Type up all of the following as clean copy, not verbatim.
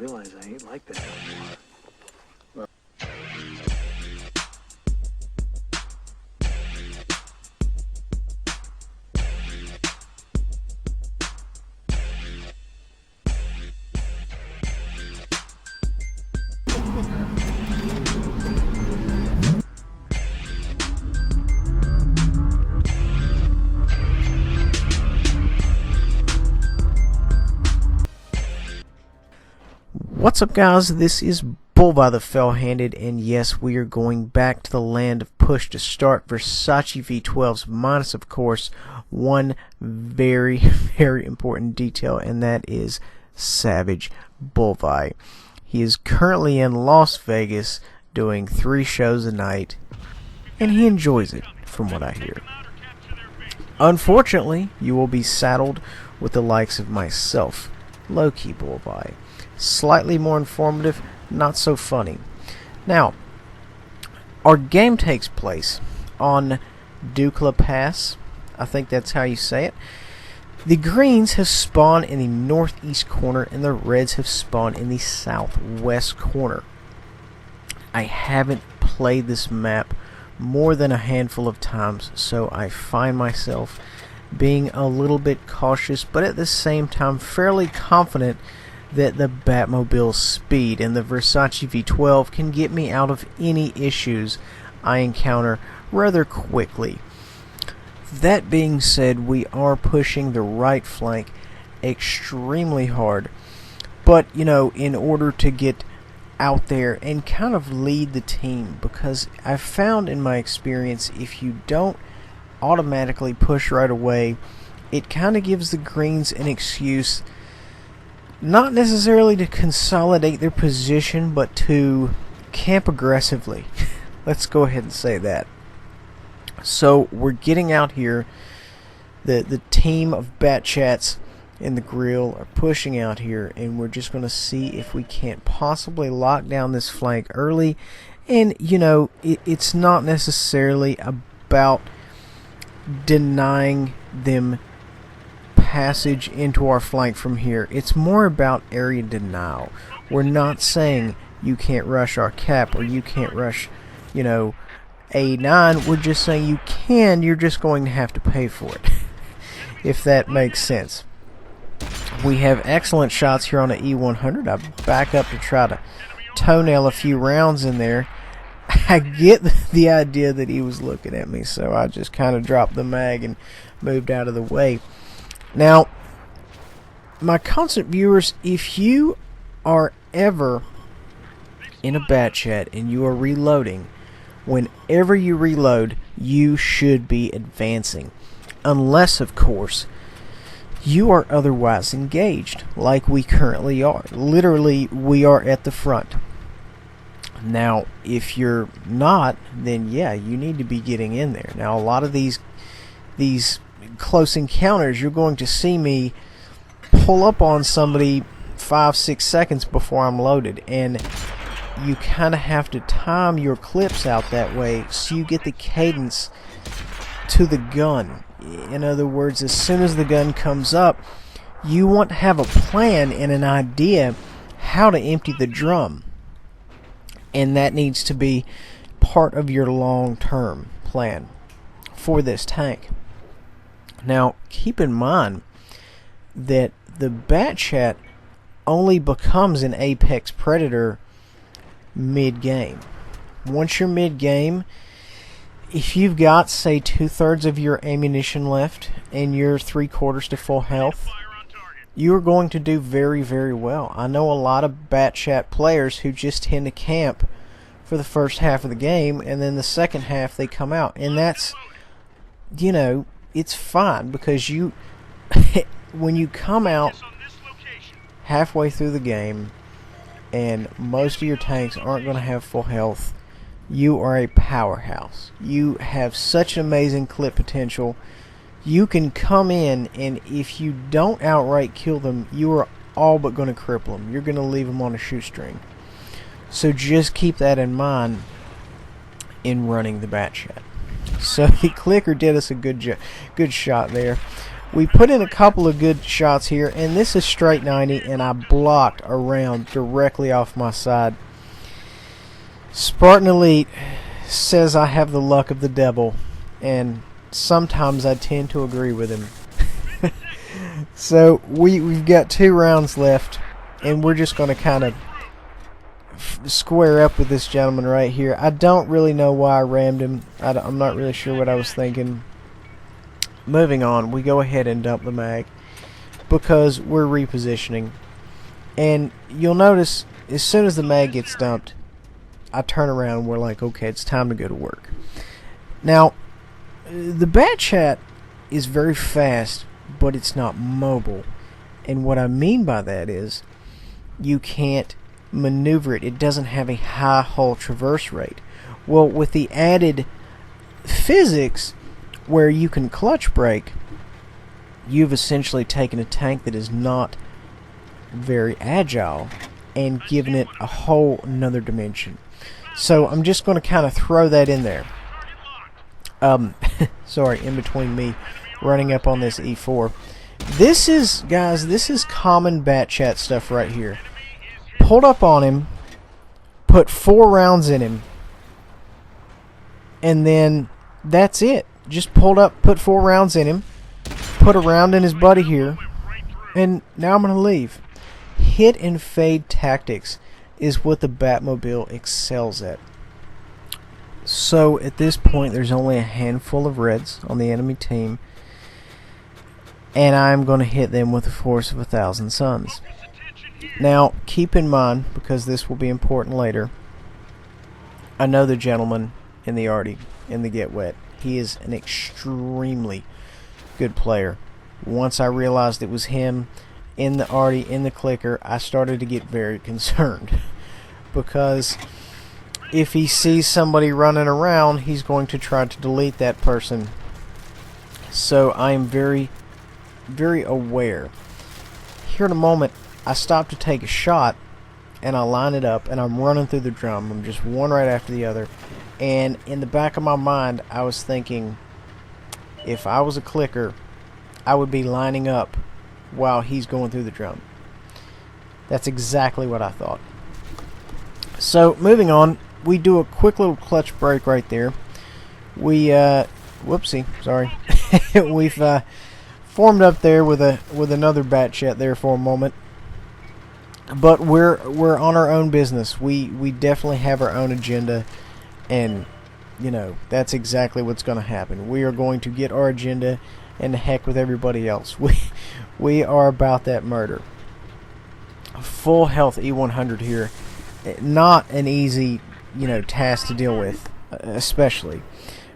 realize I ain't like that anymore. What's up, guys? This is Bull the Fell-Handed, and yes, we are going back to the land of push to start VERSACE V12s, minus, of course, one very, very important detail, and that is Savage Bullvi. He is currently in Las Vegas doing 3 shows a night, and he enjoys it, from what I hear. Unfortunately, you will be saddled with the likes of myself, Low-Key Bullvi. Slightly more informative, not so funny. Now, our game takes place on Dukla Pass. I think that's how you say it. The greens have spawned in the northeast corner and the reds have spawned in the southwest corner. I haven't played this map more than a handful of times, so I find myself being a little bit cautious, but at the same time fairly confident that the Batmobile's speed and the VERSACE V12 can get me out of any issues I encounter rather quickly. That being said, we are pushing the right flank extremely hard, but you know, in order to get out there and kind of lead the team, because I've found in my experience, if you don't automatically push right away, it kind of gives the greens an excuse, not necessarily to consolidate their position, but to camp aggressively. Let's go ahead and say that. So we're getting out here. The team of Bat Chats in the grill are pushing out here, and we're just going to see if we can't possibly lock down this flank early. And you know, it's not necessarily about denying them passage into our flank from here. It's more about area denial. We're not saying you can't rush our cap or you can't rush, you know, A9. We're just saying you can, you're just going to have to pay for it. If that makes sense. We have excellent shots here on the E100. I back up to try to toenail a few rounds in there. I get the idea that he was looking at me, so I just kind of dropped the mag and moved out of the way. Now, my constant viewers, if you are ever in a bat chat and you are reloading, whenever you reload, you should be advancing. Unless, of course, you are otherwise engaged, like we currently are. Literally, we are at the front. Now, if you're not, then yeah, you need to be getting in there. Now, a lot of these close encounters, you're going to see me pull up on somebody 5-6 seconds before I'm loaded, and you kind of have to time your clips out that way so you get the cadence to the gun. In other words, as soon as the gun comes up, you want to have a plan and an idea how to empty the drum, and that needs to be part of your long-term plan for this tank. Now, keep in mind that the Bat Chat only becomes an apex predator mid-game. Once you're mid-game, if you've got, say, 2/3 of your ammunition left and you're 3/4 to full health, you're going to do very, very well. I know a lot of Bat Chat players who just tend to camp for the first half of the game, and then the second half they come out. And that's, you know, it's fine, because you when you come out halfway through the game and most of your tanks aren't going to have full health, you are a powerhouse. You have such amazing clip potential. You can come in, and if you don't outright kill them, you are all but going to cripple them. You're going to leave them on a shoestring. So just keep that in mind in running the Bat Chat. So the clicker did us a good shot there. We put in a couple of good shots here, and this is straight 90, and I blocked a round directly off my side. Spartan Elite says I have the luck of the devil, and sometimes I tend to agree with him. So we've got 2 rounds left, and we're just going to kind of square up with this gentleman right here. I don't really know why I rammed him. I'm not really sure what I was thinking. Moving on, we go ahead and dump the mag because we're repositioning. And you'll notice as soon as the mag gets dumped, I turn around and we're like, okay, it's time to go to work. Now, the bat chat is very fast, but it's not mobile. And what I mean by that is you can't maneuver it. It doesn't have a high hull traverse rate. Well, with the added physics where you can clutch brake, you've essentially taken a tank that is not very agile and given it a whole another dimension. So I'm just going to kind of throw that in there. Sorry, in between me running up on this E4. This is, guys, this is common bat chat stuff right here. Pulled up on him, put 4 rounds in him, and then that's it. Just pulled up, put 4 rounds in him, put a round in his buddy here, and now I'm going to leave. Hit and fade tactics is what the Batmobile excels at. So at this point there's only a handful of reds on the enemy team, and I'm going to hit them with the force of 1,000 suns. Now keep in mind, because this will be important later, I know the gentleman in the Artie, in the Get Wet. He is an extremely good player. Once I realized it was him in the Artie, in the clicker, I started to get very concerned. Because if he sees somebody running around, he's going to try to delete that person. So I am very, very aware. Here in a moment, I stop to take a shot, and I line it up, and I'm running through the drum. I'm just one right after the other. And in the back of my mind, I was thinking, if I was a clicker, I would be lining up while he's going through the drum. That's exactly what I thought. So, moving on, we do a quick little clutch break right there. We, whoopsie, sorry. We've formed up there with another bat chat there for a moment. But we're on our own business. We definitely have our own agenda. And, you know, that's exactly what's going to happen. We are going to get our agenda and the heck with everybody else. We are about that murder. Full health E100 here. Not an easy, you know, task to deal with, especially.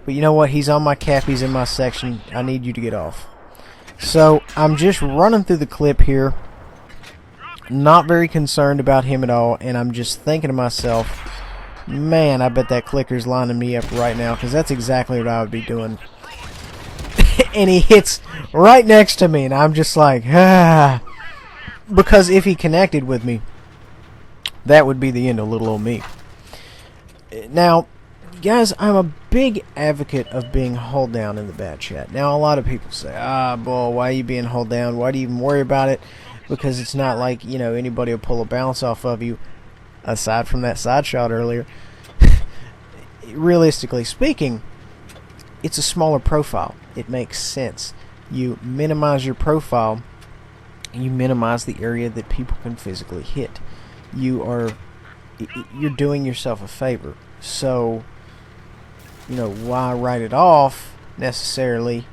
But you know what? He's on my cap. He's in my section. I need you to get off. So I'm just running through the clip here. Not very concerned about him at all. And I'm just thinking to myself, man, I bet that clicker's lining me up right now, because that's exactly what I would be doing. And he hits right next to me, and I'm just like, ah. Because if he connected with me, that would be the end of little old me. Now, guys, I'm a big advocate of being hulled down in the bat chat. Now, a lot of people say, boy, why are you being hulled down? Why do you even worry about it? Because it's not like, you know, anybody will pull a bounce off of you. Aside from that side shot earlier, realistically speaking, it's a smaller profile. It makes sense. You minimize your profile, you minimize the area that people can physically hit. You're doing yourself a favor. So, you know, why write it off necessarily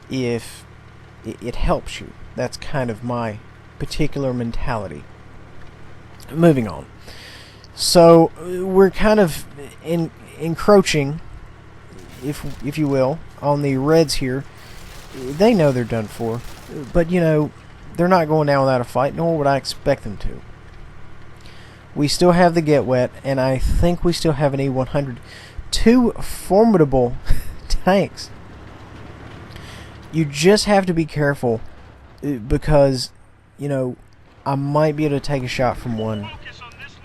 if it helps you? That's kind of my particular mentality. Moving on. So we're kind of encroaching, if you will, on the reds here. They know they're done for, but you know, they're not going down without a fight, nor would I expect them to. We still have the Get Wet, and I think we still have an E100. 2 formidable tanks. You just have to be careful, because, you know, I might be able to take a shot from one,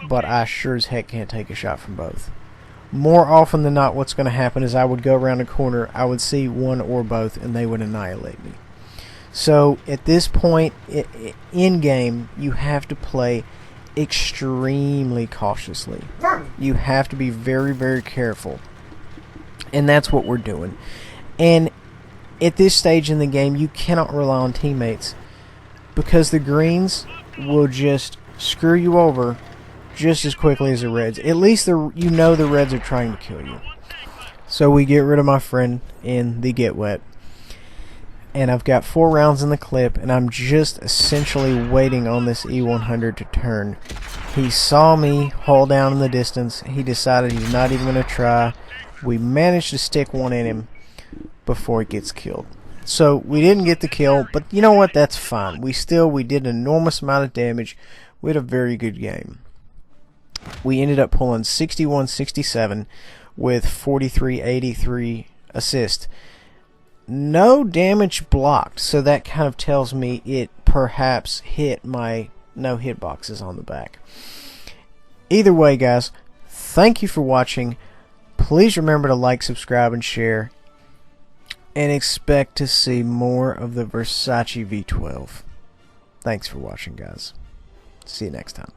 but I sure as heck can't take a shot from both. More often than not, what's going to happen is I would go around a corner, I would see one or both, and they would annihilate me. So at this point in game, you have to play extremely cautiously. You have to be very, very careful. And that's what we're doing. And at this stage in the game, you cannot rely on teammates, because the greens will just screw you over just as quickly as the reds. At least the reds are trying to kill you. So we get rid of my friend in the get wet. And I've got 4 rounds in the clip, and I'm just essentially waiting on this E100 to turn. He saw me haul down in the distance. He decided he's not even going to try. We managed to stick one in him before he gets killed. So we didn't get the kill, but you know what? That's fine. We did an enormous amount of damage. We had a very good game. We ended up pulling 61-67 with 43-83 assist. No damage blocked, so that kind of tells me it perhaps hit my no hit boxes on the back. Either way, guys, thank you for watching. Please remember to like, subscribe, and share, and expect to see more of the VERSACE V12. Thanks for watching, guys. See you next time.